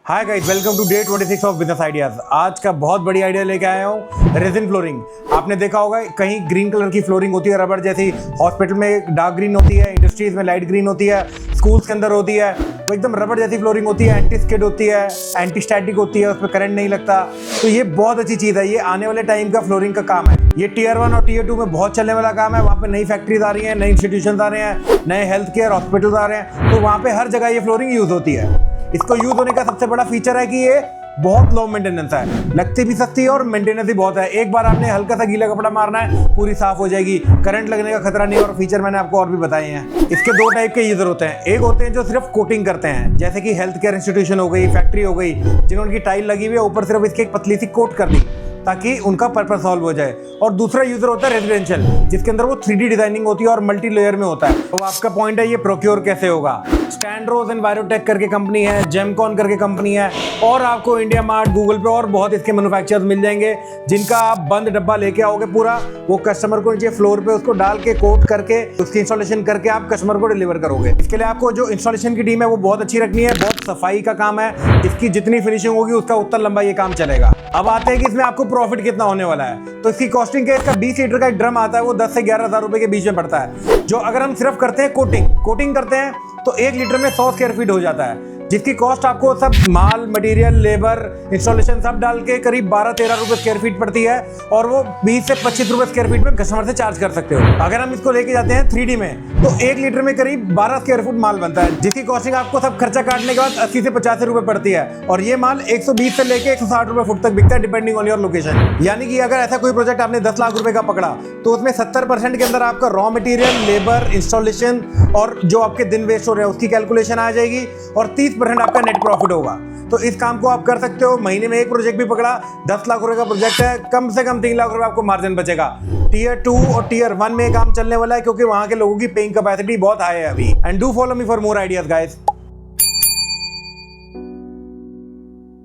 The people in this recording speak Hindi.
Hi guys, welcome to day 26 of business ideas. आज का बहुत बड़ी आइडिया लेके आया हूँ, रेजिन फ्लोरिंग। आपने देखा होगा कहीं ग्रीन कलर की फ्लोरिंग होती है रबड़ जैसी, हॉस्पिटल में डार्क ग्रीन होती है, इंडस्ट्रीज में लाइट ग्रीन होती है, स्कूल्स के अंदर होती है, वो एकदम रबड़ जैसी फ्लोरिंग होती है, एंटी स्किड होती है, एंटी स्टैटिक होती है, उसमें करंट नहीं लगता। तो ये बहुत अच्छी चीज़ है, ये आने वाले टाइम का फ्लोरिंग का काम है। ये टीयर 1 और टीयर 2 में बहुत चलने वाला काम है। वहाँ पे नई फैक्ट्रीज आ रही हैं, नए इंस्टीट्यूशन आ रहे हैं, नए हेल्थ केयर हॉस्पिटल्स आ रहे हैं, तो वहाँ पे हर जगह ये फ्लोरिंग यूज होती है। इसको यूज होने का सबसे बड़ा फीचर है कि ये बहुत लो मेंटेनेंस है, लगती भी सस्ती है और मेंटेनेंस भी बहुत है। एक बार आपने हल्का सा गीला कपड़ा मारना है, पूरी साफ हो जाएगी, करंट लगने का खतरा नहीं। और फीचर मैंने आपको और भी बताए हैं। इसके दो टाइप के यूजर होते हैं। एक होते हैं जो सिर्फ कोटिंग करते हैं, जैसे कि हेल्थ केयर इंस्टीट्यूशन हो गई, फैक्ट्री हो गई, जिन्होंने की टाइल लगी हुई है, ऊपर सिर्फ इसकी एक पतली सी कोट कर दी ताकि उनका पर्पस सॉल्व हो जाए। और दूसरा यूजर होता है रेजिडेंशियल, जिसके अंदर वो 3D डिजाइनिंग होती है और मल्टी लेयर में होता है। तो आपका पॉइंट है ये प्रोक्योर कैसे होगा। स्टैंडरोज एंड वायरोटेक करके कंपनी है, जेमकॉन करके कंपनी है, और आपको इंडिया मार्ट, गूगल पे और बहुत इसके मैन्युफैक्चरर्स मिल जाएंगे, जिनका आप बंद डब्बा लेके आओगे पूरा, वो कस्टमर को नीचे फ्लोर पे उसको डाल के कोट करके उसकी इंस्टॉलेशन करके आप कस्टमर को डिलीवर करोगे। इसके लिए आपको जो इंस्टॉलेशन की टीम है वो बहुत अच्छी रखनी है, बहुत सफाई का काम है। इसकी जितनी फिनिशिंग होगी उसका उतना लंबा ये काम चलेगा। अब आते हैं कि इसमें आपको प्रॉफिट कितना होने वाला है। तो इसकी कॉस्टिंग क्या है, इसका 20 लीटर का एक ड्रम आता है, वो 10 से 11 हज़ार रुपए के बीच में पड़ता है। जो अगर हम सिर्फ करते हैं कोटिंग करते हैं तो 1 लीटर में 100 स्क्वायर फीट हो जाता है, जिसकी कॉस्ट आपको सब माल, मटेरियल, लेबर, इंस्टॉलेशन सब डाल के करीब 12-13 रुपए स्क्वायर फीट पड़ती है। और वो 20 से 25 रुपए स्क्वायर फीट में कस्टमर से चार्ज कर सकते हो। अगर हम इसको लेके जाते हैं 3D में तो 1 लीटर में करीब 12 स्क्वायर फुट माल बनता है, जिसकी कॉस्टिंग आपको सब खर्चा काटने के बाद 80 से 85 रुपए पड़ती है। और ये माल 120 से लेके 160 रुपए फुट तक बिकता है, डिपेंडिंग ऑन योर लोकेशन। यानी कि अगर ऐसा कोई प्रोजेक्ट आपने 10 लाख रुपए का पकड़ा तो उसमें 70% के अंदर आपका रॉ मटेरियल, लेबर, इंस्टॉलेशन और जो आपके दिन वेस्ट हो रहे हैं उसकी कैलकुलेशन आ जाएगी, और 30% आपका नेट प्रॉफिट होगा। तो इस काम को आप कर सकते हो। महीने में एक प्रोजेक्ट भी पकड़ा, 10 लाख रुपए का प्रोजेक्ट है, कम से कम 3 लाख रुपए आपको मार्जिन बचेगा। टीयर 2 और टीयर 1 में काम चलने वाला है, क्योंकि वहां के लोगों की पेइंग कैपेसिटी बहुत हाई है अभी। And do follow me for more ideas guys.